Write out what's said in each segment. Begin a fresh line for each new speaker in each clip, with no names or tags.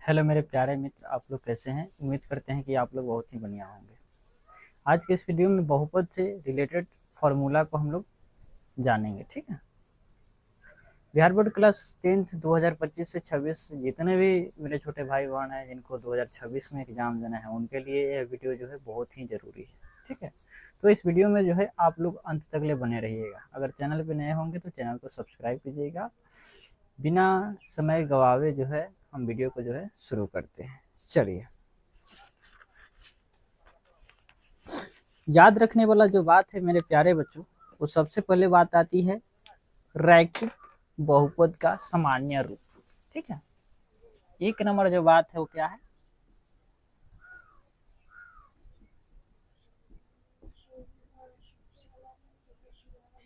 Hello मेरे प्यारे मित्र, आप लोग कैसे हैं? उम्मीद करते हैं कि आप लोग बहुत ही बढ़िया होंगे। आज के इस वीडियो में बहुपद से रिलेटेड फार्मूला को हम लोग जानेंगे, ठीक है। बिहार बोर्ड क्लास 10th 2025 से 26 जितने भी मेरे छोटे भाई बहन हैं जिनको 2026 में एग्जाम देना है, उनके लिए यह वीडियो जो है बहुत ही ज़रूरी है, ठीक है। तो इस वीडियो में जो है आप लोग अंत तक ले बने रहिएगा। अगर चैनल पे नए होंगे तो चैनल को सब्सक्राइब कीजिएगा। बिना समय गवावे जो है हम वीडियो को जो है शुरू करते हैं। चलिए, याद रखने वाला जो बात है मेरे प्यारे बच्चों, वो सबसे पहले बात आती है रैखिक बहुपद का सामान्य रूप, ठीक है। एक नंबर जो बात है वो क्या है?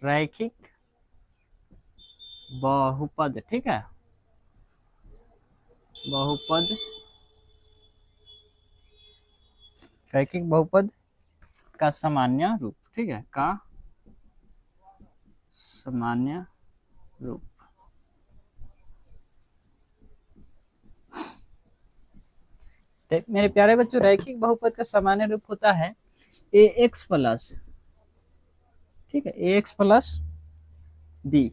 रैखिक बहुपद, ठीक है। बहुपद, रैखिक बहुपद का सामान्य रूप, ठीक है, का सामान्य रूप। मेरे प्यारे बच्चों, रैखिक बहुपद का सामान्य रूप होता है ए एक्स प्लस, ठीक है, ए एक्स प्लस बी।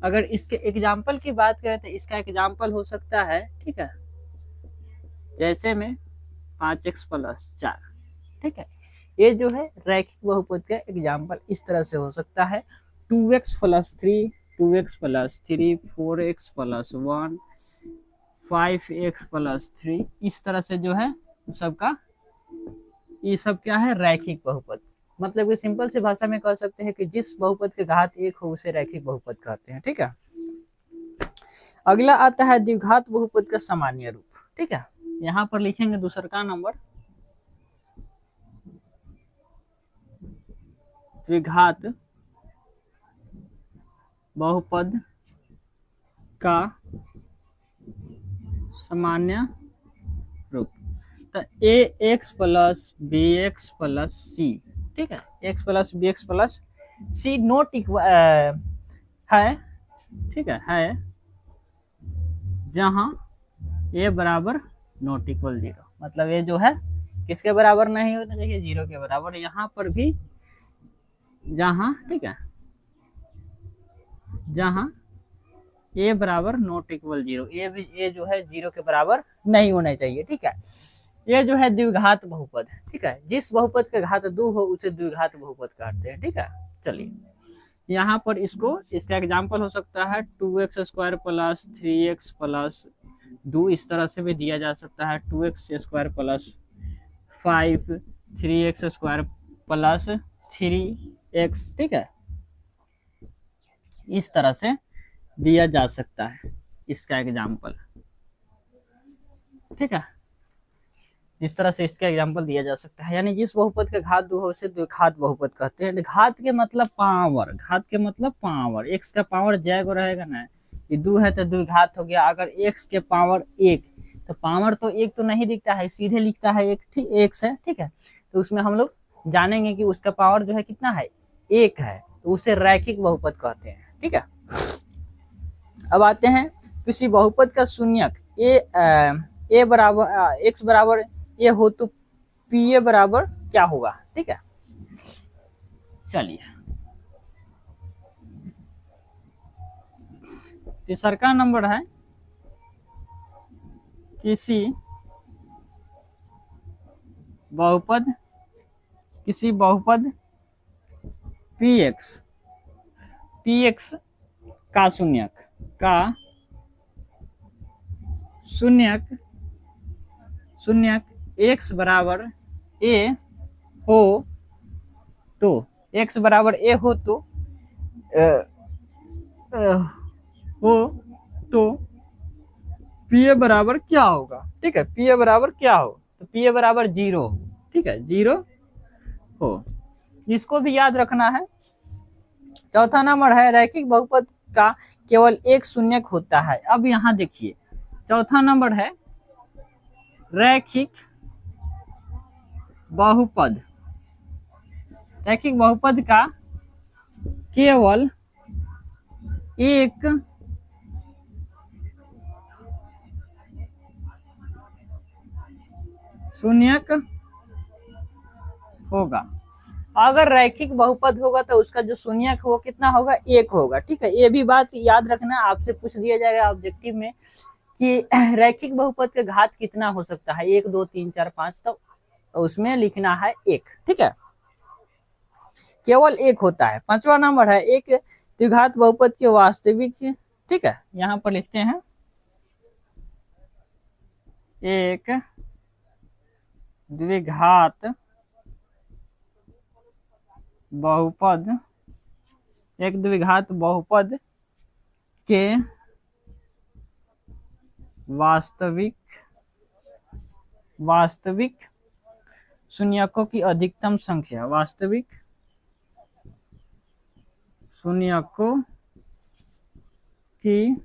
अगर इसके एग्जाम्पल की बात करें तो इसका एग्जाम्पल हो सकता है, ठीक है, जैसे में 5x+4, ठीक है। ये जो है रैखिक बहुपद का एग्जाम्पल इस तरह से हो सकता है 2x+3, 2x+3, 4x+1, 5x+3। इस तरह से जो है सबका, ये सब क्या है? रैखिक बहुपद। मतलब कि सिंपल से भाषा में कह सकते हैं कि जिस बहुपद के घात एक हो उसे रैखिक बहुपद कहते हैं, ठीक है। अगला आता है द्विघात बहुपद का सामान्य रूप, ठीक है। यहाँ पर लिखेंगे दूसरा का नंबर, द्विघात बहुपद का सामान्य रूप। तो a x plus b x plus c, ठीक है, x plus b x plus c not equal है, ठीक है जहां ए बराबर नॉट इक्वल 0। मतलब ये जो है किसके बराबर नहीं होना चाहिए? 0 के बराबर। यहाँ पर भी जहां, ठीक है, जहां ए बराबर नॉट इक्वल 0, ये जो है 0 के बराबर नहीं होना चाहिए, ठीक है। ये जो है द्विघात बहुपद है, ठीक है। जिस बहुपद का घात 2 हो उसे द्विघात बहुपद कहते हैं, ठीक है। चलिए, यहाँ पर इसका एग्जाम्पल हो सकता है 2x² प्लस 3x प्लस 2। इस तरह से भी दिया जा सकता है 2x² plus 5, 3x² plus 3x, ठीक है। इस तरह से दिया जा सकता है इसका एग्जाम्पल, ठीक है। इस तरह से इसका एग्जाम्पल दिया जा सकता है। यानी जिस बहुपद का घात 2 हो उसे द्विघात बहुपद कहते हैं। घात के मतलब पावर, घात के मतलब पावर। एक्स का पावर जय को रहेगा ना, ये 2 है तो द्विघात हो गया। अगर एक्स के पावर 1, तो पावर तो 1 तो नहीं दिखता है, सीधे लिखता है 1, ठीक, एक्स है, ठीक है। तो उसमें हम लोग जानेंगे कि उसका पावर जो है कितना है? 1 है, तो उसे रैखिक बहुपद कहते हैं, ठीक है। अब आते हैं किसी बहुपद का शून्यक ए बराबर एक्स बराबर ए हो तो पी ए बराबर क्या होगा, ठीक है। चलिए, तीसरा नंबर है किसी बहुपद, किसी बहुपद पी एक्स का शून्यक, का शून्यक, शून्यक एक्स बराबर ए हो तो, एक्स बराबर ए हो तो हो तो पी ए बराबर क्या होगा, ठीक है। पी ए बराबर क्या हो? तो पी ए बराबर 0 हो, ठीक है, 0 हो। इसको भी याद रखना है। चौथा नंबर है रैखिक बहुपद का केवल एक शून्यक होता है। अब यहाँ देखिए, चौथा नंबर है रैखिक बहुपद, रैखिक बहुपद का केवल एक शून्यक होगा। अगर रैखिक बहुपद होगा तो उसका जो शून्यक वो कितना होगा, 1 होगा। ठीक है, ये भी बात याद रखना, आपसे पूछ दिया जाएगा ऑब्जेक्टिव में कि रैखिक बहुपद का घात कितना हो सकता है, 1 2 3 4 5, तो उसमें लिखना है 1। ठीक है, केवल 1 होता है। 5वां नंबर है एक द्विघात बहुपद के वास्तविक। ठीक है, यहाँ पर लिखते हैं एक द्विघात बहुपद, एक द्विघात बहुपद के वास्तविक शून्यकों की अधिकतम संख्या, वास्तविक शून्यकों की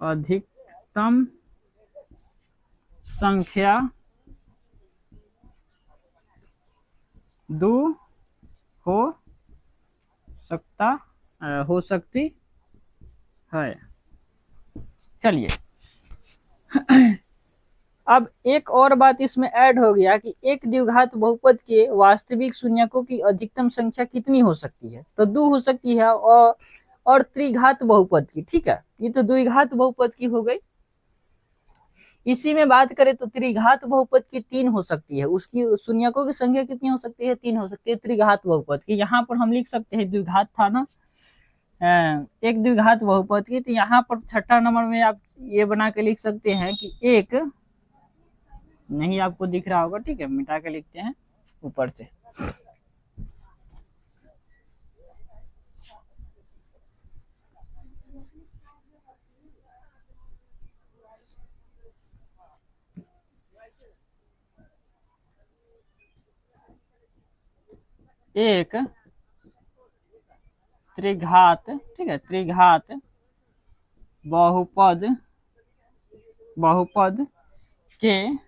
अधिकतम संख्या 2 हो सकती है। चलिए अब एक और बात इसमें ऐड हो गया कि एक द्विघात बहुपद के वास्तविक शून्यकों की अधिकतम संख्या कितनी हो सकती है, तो 2 हो सकती है। और त्रिघात बहुपद की, ठीक है, ये तो द्विघात बहुपद की हो गई। इसी में बात करें तो त्रिघात बहुपद की 3 हो सकती है, उसकी शून्यकों की संख्या कितनी हो सकती है, 3 हो सकती है त्रिघात बहुपद की। यहाँ पर हम लिख सकते हैं, द्विघात था ना, एक द्विघात बहुपद की, तो यहाँ पर 6ठा नंबर में आप ये बना के लिख सकते हैं कि एक, नहीं आपको दिख रहा होगा, ठीक है, मिटा के लिखते हैं ऊपर से। एक त्रिघात, ठीक है, त्रिघात बहुपद के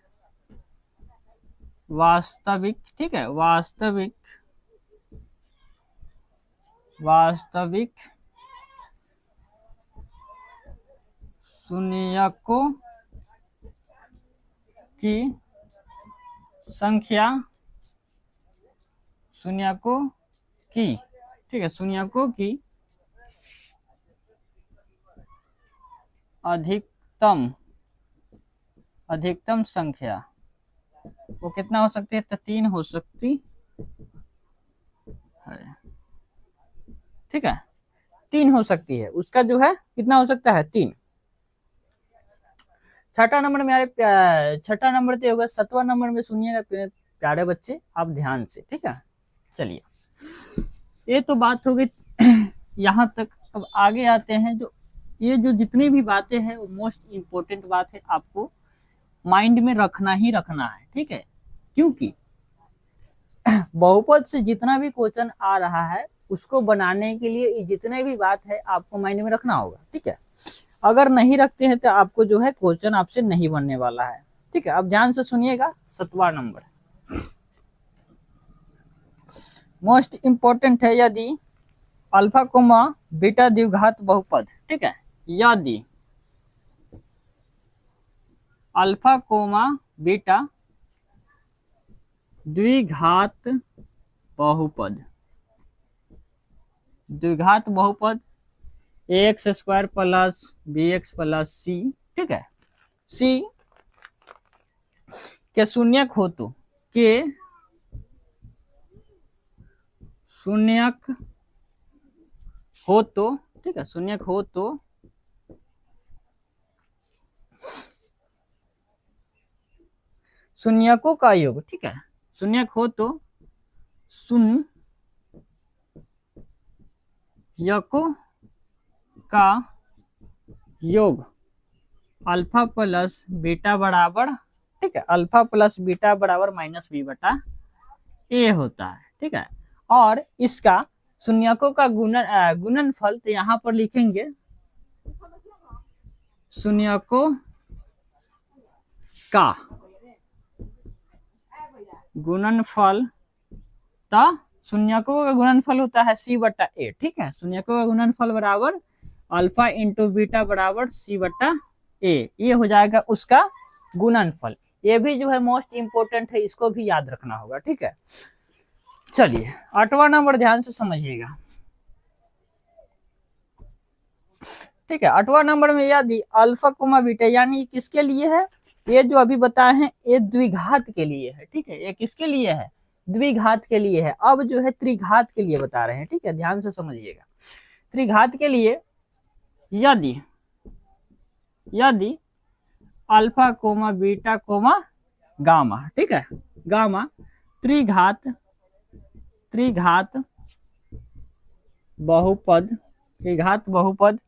वास्तविक, ठीक है, वास्तविक शून्यकों की संख्या, शून्यकों की, ठीक है, शून्यकों की अधिकतम संख्या वो कितना हो सकती है, तो 3 हो सकती है। ठीक है, 3 हो सकती है, उसका जो है कितना हो सकता है, 3। 6ठा नंबर में, 6ठा नंबर तो होगा। 7वां नंबर में सुनिएगा प्यारे बच्चे आप ध्यान से, ठीक है। चलिए, ये तो बात हो गई यहाँ तक। अब आगे आते हैं, जो ये जो जितनी भी बातें हैं वो मोस्ट इम्पोर्टेंट बात है, आपको माइंड में रखना ही रखना है, ठीक है, क्योंकि बहुपद से जितना भी क्वेश्चन आ रहा है उसको बनाने के लिए ये जितने भी बात है आपको माइंड में रखना होगा, ठीक है। अगर नहीं रखते हैं तो आपको जो है क्वेश्चन आपसे नहीं बनने वाला है, ठीक है। अब ध्यान से सुनिएगा, 7वां नंबर मोस्ट इंपॉर्टेंट है। यदि अल्फा कोमा बीटा द्विघात बहुपद, ठीक है, यदि अल्फा कोमा बीटा द्विघात बहुपद ax square plus bx plus c, ठीक है, c के शून्यक हो तो, के शून्यक हो तो, ठीक है, शून्यक हो तो शून्यकों का योग, ठीक है, शून्यक हो तो शून्यकों का योग अल्फा प्लस बीटा बराबर, ठीक है, अल्फा प्लस बीटा बराबर माइनस बी बटा ए होता है, ठीक है। और इसका शून्यकों का गुणनफल, तो यहाँ पर लिखेंगे शून्यकों का गुणनफल, तो शून्यकों का गुणनफल होता है सी बटा ए, ठीक है। शून्यकों का गुणनफल बराबर अल्फा इंटू बीटा बराबर सी बटा ए, ये हो जाएगा उसका गुणनफल। ये भी जो है मोस्ट इंपोर्टेंट है, इसको भी याद रखना होगा, ठीक है। चलिए 8वां नंबर ध्यान से समझिएगा, ठीक है। 8वां नंबर में याद अल्फा कोमा बीटा, यानी किसके लिए है, ये जो अभी बताए हैं ये द्विघात के लिए है, ठीक है। ये किसके लिए है, द्विघात के लिए है। अब जो है त्रिघात के लिए बता रहे हैं, ठीक है, ध्यान से समझिएगा। त्रिघात के लिए यदि यदि alpha comma beta comma gamma, ठीक है, गामा त्रिघात बहुपद, त्रिघात बहुपद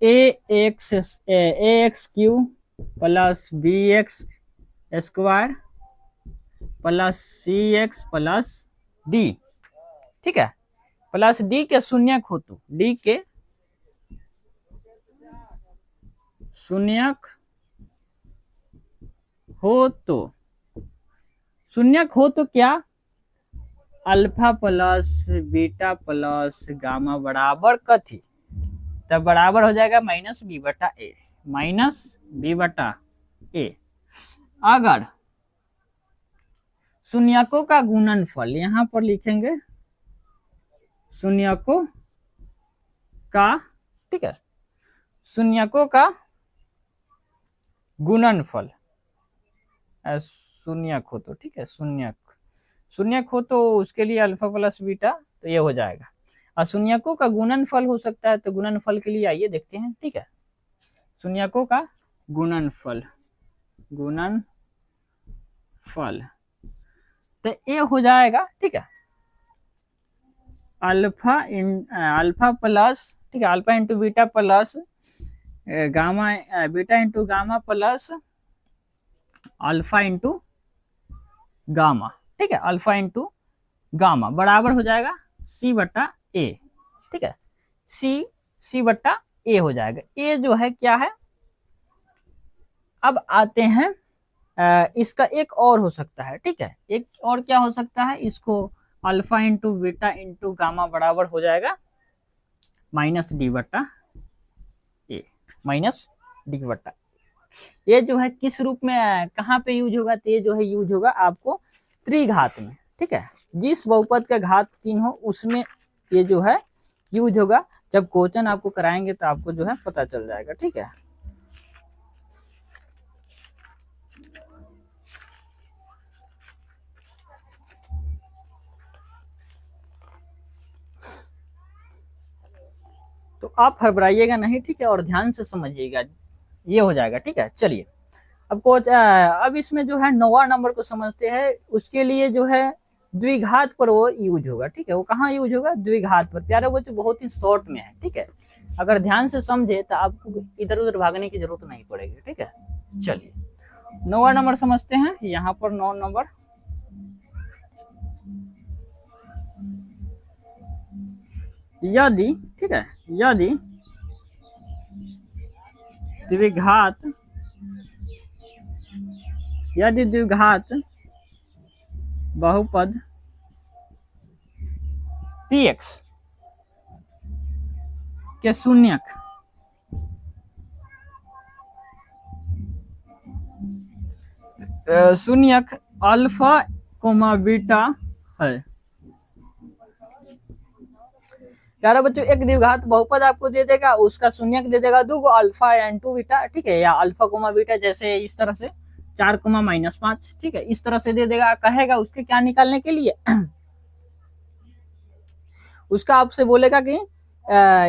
ax³ plus bx square plus cx plus d, ठीक है, प्लस d के शून्यक हो तो, d के शून्यक हो तो, शून्यक हो तो क्या, alpha plus beta plus gamma बराबर कथी, तब बराबर हो जाएगा माइनस बी बटा ए, माइनस बी बटा ए। अगर शून्यकों का गुणनफल, यहां पर लिखेंगे शून्यकों का, ठीक है, शून्यकों का गुणनफल, शून्यक हो तो, ठीक है, शून्यक हो तो उसके लिए अल्फा प्लस बीटा, तो ये हो जाएगा। और शून्यकों का गुणनफल हो सकता है, तो गुणनफल के लिए आइए देखते हैं, ठीक है। शून्यकों का गुणनफल तो ये हो जाएगा, ठीक है, अल्फा प्लस, ठीक है, alpha into beta plus gamma, beta into gamma plus alpha into gamma, ठीक है, अल्फा इंटू गामा बराबर हो जाएगा सी बटा ए, ठीक है, सी बटा ए हो जाएगा। ए जो है क्या है, अब आते हैं इसका एक और हो सकता है, ठीक है, एक और क्या हो सकता है, इसको alpha into beta into gamma बराबर हो जाएगा माइनस डी बटा ए, माइनस डी बटा। ये जो है किस रूप में कहाँ पे यूज होगा, तो ये जो है यूज होगा आपको त्रिघात में, ठीक है, जिस बहुपद का घात 3 हो उसमें ये जो है यूज होगा। जब क्वेश्चन आपको कराएंगे तो आपको जो है पता चल जाएगा, ठीक है। तो आप घबराइएगा नहीं, ठीक है, और ध्यान से समझिएगा, ये हो जाएगा, ठीक है। चलिए अब इसमें जो है 9वां नंबर को समझते हैं, उसके लिए जो है द्विघात पर वो यूज होगा, ठीक है। वो कहाँ यूज होगा, द्विघात पर। प्यारे बच्चों बहुत ही शॉर्ट में है, ठीक है, अगर ध्यान से समझे तो आपको इधर उधर भागने की जरूरत नहीं पड़ेगी, ठीक है। चलिए 9वां नंबर समझते हैं, यहाँ पर 9 नंबर, यदि, ठीक है, यदि द्विघात बहुपद px के शून्यक अल्फा कोमा बीटा है। प्यारे बच्चों एक द्विघात बहुपद आपको दे देगा, उसका शून्यक दे देगा 2 अल्फा एंड 2 बीटा, ठीक है, या अल्फा कोमा बीटा, जैसे इस तरह से 4 कोमा -5, ठीक है, इस तरह से दे देगा। कहेगा उसके क्या निकालने के लिए उसका आपसे बोलेगा कि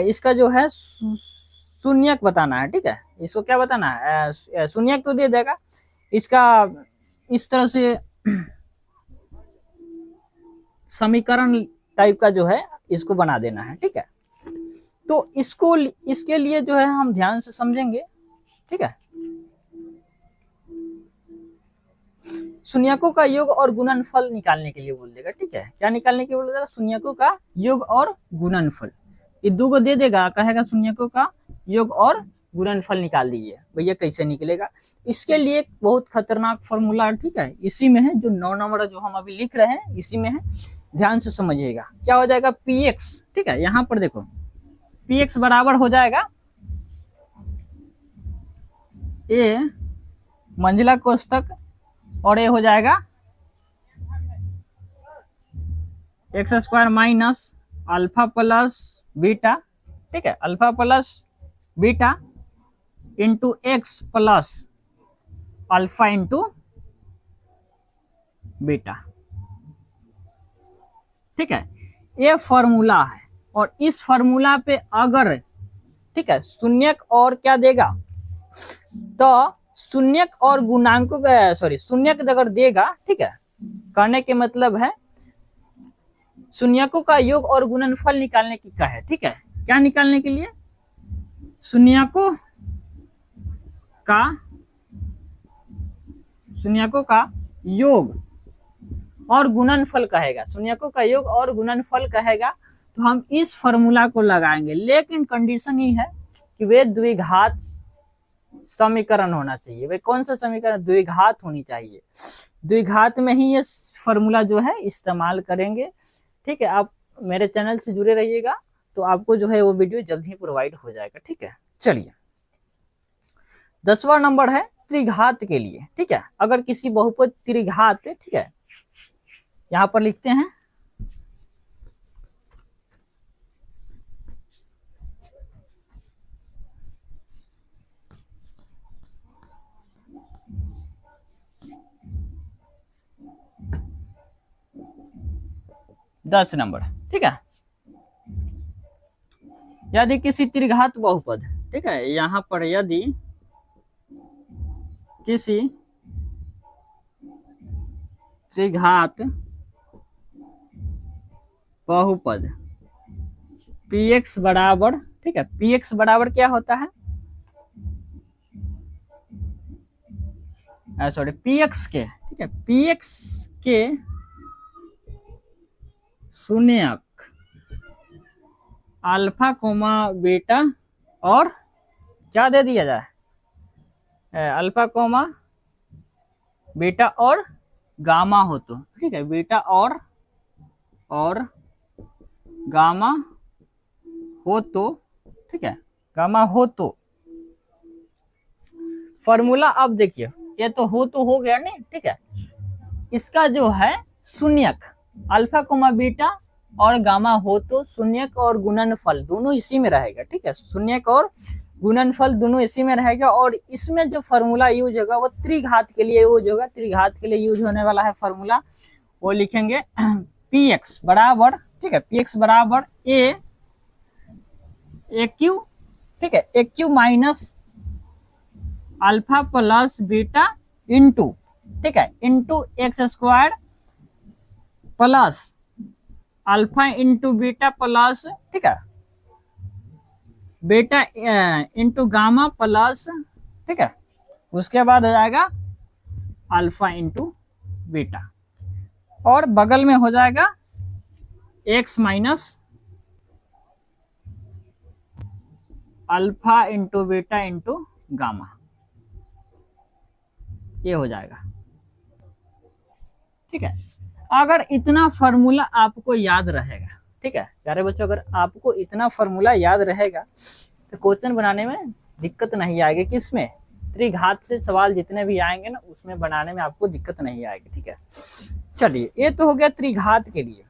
इसका जो है शून्यक बताना है, ठीक है, इसको क्या बताना है, शून्यक तो दे देगा, इसका इस तरह से समीकरण टाइप का जो है इसको बना देना है, ठीक है। तो इसके लिए जो है हम ध्यान से समझेंगे, ठीक है। शून्यकों का योग और गुणनफल निकालने के लिए बोल देगा, ठीक है, क्या निकालने के लिए बोल देगा, शून्यकों का योग और गुणनफल, ये 2 को दे देगा, कहेगा शून्यकों का योग और गुणनफल निकाल दीजिए। भैया कैसे निकलेगा, इसके लिए एक बहुत खतरनाक फॉर्मूला, ठीक है, इसी में है, जो 9 नंबर जो हम अभी लिख रहे हैं इसी में है, ध्यान से समझिएगा। क्या हो जाएगा, px, ठीक है, यहां पर देखो px बराबर हो जाएगा a मंजिला कोष्टक, और ये हो जाएगा x square minus alpha plus beta, ठीक है, alpha plus beta into x plus alpha into beta, ठीक है, ये फॉर्मूला है। और इस फॉर्मूला पे अगर, ठीक है, शून्यक और क्या देगा, तो शून्यक और गुणांकों का, सॉरी, शून्यक अगर देगा, ठीक है, कहने के मतलब है शून्यकों का योग और गुणनफल निकालने की का है, ठीक है, क्या निकालने के लिए, शून्यकों का योग और गुणनफल कहेगा, शून्यकों का योग और गुणनफल कहेगा, तो हम इस फॉर्मूला को लगाएंगे। लेकिन कंडीशन ही है कि वे द्विघात समीकरण होना चाहिए। वे कौन सा समीकरण, द्विघात होनी चाहिए, द्विघात में ही ये फॉर्मूला जो है इस्तेमाल करेंगे, ठीक है। आप मेरे चैनल से जुड़े रहिएगा तो आपको जो है वो वीडियो जल्द ही प्रोवाइड हो जाएगा, ठीक है। चलिए 10वां नंबर है त्रिघात के लिए, ठीक है। अगर किसी बहुपद त्रिघात, ठीक है, यहां पर लिखते हैं दस नंबर, ठीक है। यदि किसी त्रिघात बहुपद, ठीक है, यहां पर यदि किसी त्रिघात बहुपद px बराबर, ठीक है, px बराबर क्या होता है, सॉरी, px के, ठीक है, px के शून्यक अल्फा कोमा बीटा और क्या दे दिया जाए, अल्फा कोमा बीटा और गामा हो तो, ठीक है, बीटा और गामा हो तो, ठीक है, गामा हो तो फॉर्मूला, अब देखिए ये तो हो गया नहीं, ठीक है, इसका जो है शून्यक अल्फा कोमा बीटा और गामा हो तो शून्यक और गुणनफल दोनों इसी में रहेगा, ठीक है, शून्यक और गुणनफल दोनों इसी में रहेगा। और इसमें जो फॉर्मूला यूज होगा वो त्रिघात के लिए यूज होगा, त्रिघात के लिए यूज होने वाला है फॉर्मूला, वो लिखेंगे px बराबर, ठीक है, px बराबर a क्यू, ठीक है, a Q minus alpha plus beta into, ठीक है, into x square plus alpha into beta plus, ठीक है, बीटा इंटू गामा प्लस, ठीक है, उसके बाद हो जाएगा अल्फा इंटू बीटा और बगल में हो जाएगा x minus alpha into beta into gamma, ये हो जाएगा, ठीक है। अगर इतना फॉर्मूला आपको याद रहेगा, ठीक है प्यारे बच्चों, अगर आपको इतना फॉर्मूला याद रहेगा तो क्वेश्चन बनाने में दिक्कत नहीं आएगी, किसमें, त्रिघात से सवाल जितने भी आएंगे ना उसमें बनाने में आपको दिक्कत नहीं आएगी, ठीक है। चलिए ये तो हो गया त्रिघात के लिए,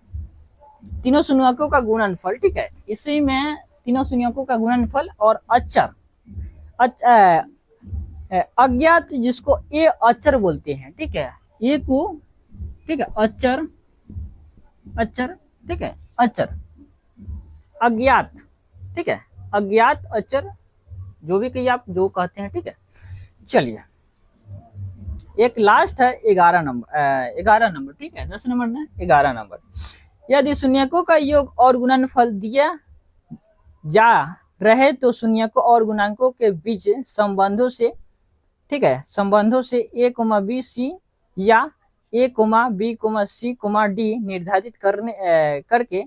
तीनों शून्यकों का गुणनफल, ठीक है, इसी में तीनों शून्यकों का गुणनफल और अचर, अज्ञात जिसको ए अचर बोलते हैं, ठीक है, ए को, ठीक है, अचर, ठीक है, अचर अज्ञात, ठीक है, अज्ञात अचर जो भी कहिए आप, जो कहते हैं, ठीक है। चलिए एक लास्ट है 11 नंबर, ठीक है, 10 नंबर ना 11 नंबर, यदि शून्यकों का योग और गुणनफल दिया जा रहे तो शून्यकों और गुणांकों के बीच संबंधों से, ठीक है, संबंधों से a, b, c या a, b, c, d निर्धारित करके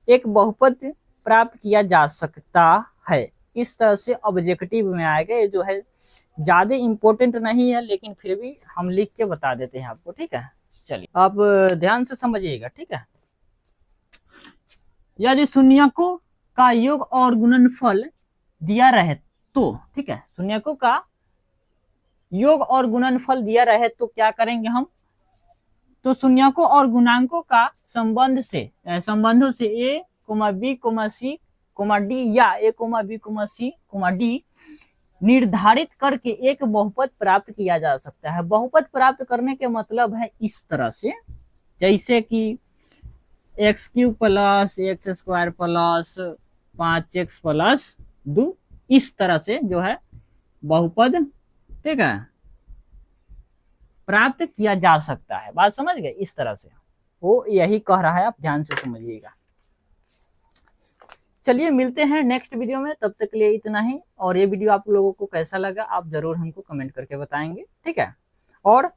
एक बहुपद प्राप्त किया जा सकता है। इस तरह से ऑब्जेक्टिव में आएगा, ये जो है ज्यादा इंपॉर्टेंट नहीं है लेकिन फिर भी हम लिख के बता देते हैं आपको, ठीक है। चलिए आप ध्यान से समझिएगा, ठीक है। यदि शून्यकों का योग और गुणनफल दिया रहे तो, ठीक है, शून्यकों का योग और गुणनफल दिया रहे तो क्या करेंगे हम, तो शून्यकों और गुणांकों का संबंधों से a comma b comma c comma d या a comma b comma c comma d निर्धारित करके एक बहुपद प्राप्त किया जा सकता है। बहुपद प्राप्त करने के मतलब है इस तरह से, जैसे कि x cube plus x square plus 5x plus 2, इस तरह से जो है बहुपद, ठीक है, प्राप्त किया जा सकता है। बात समझ गए, इस तरह से वो यही कह रहा है, आप ध्यान से समझिएगा। चलिए मिलते हैं नेक्स्ट वीडियो में, तब तक के लिए इतना ही। और ये वीडियो आप लोगों को कैसा लगा आप जरूर हमको कमेंट करके बताएंगे, ठीक है। और